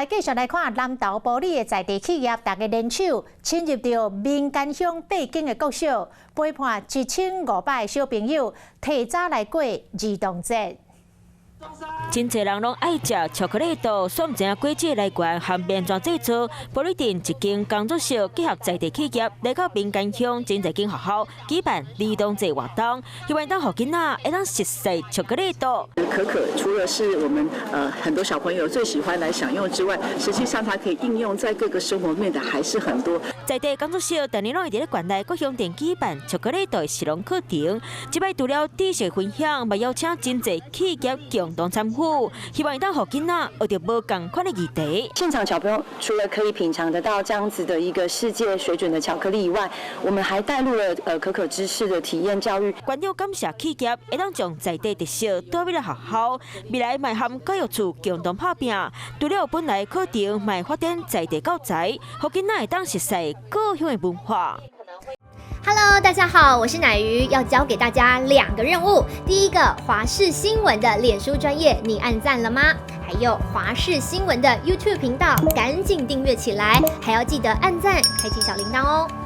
继续来看南投埔里的在地企业，大家联手侵入到民间乡背景的国小，陪伴1500个小朋友提早来过儿童节。 真侪人拢爱食巧克力豆，所唔知影果子来源含面状制作。埔里镇一间工作室结合在地企业，来到民间乡真侪间学校举办儿童节活动，希望当互囡仔会当熟悉巧克力豆。可可除了是我们很多小朋友最喜欢来享用之外，实际上它可以应用在各个生活面的还是很多。在地工作室当年拢会伫咧馆内各乡镇举办巧克力豆的实龙课程，即摆除了知识分享，嘛邀请真侪企业共同参与。 希望当互囡仔学到无共款的议题。现场小朋友除了可以品尝得到这样子的一个世界水准的巧克力以外，我们还带入了可可知识的体验教育。馆长感谢企业会当将在地特色带入来学校，未来迈和教育处共同拍拼。除了本来课程，迈发展在地教材，互囡仔会当熟悉故乡的文化。 Hello， 大家好，我是乃瑜，要教给大家2个任务。第一个，华视新闻的脸书专页，你按赞了吗？还有华视新闻的 YouTube 频道，赶紧订阅起来，还要记得按赞，开启小铃铛哦。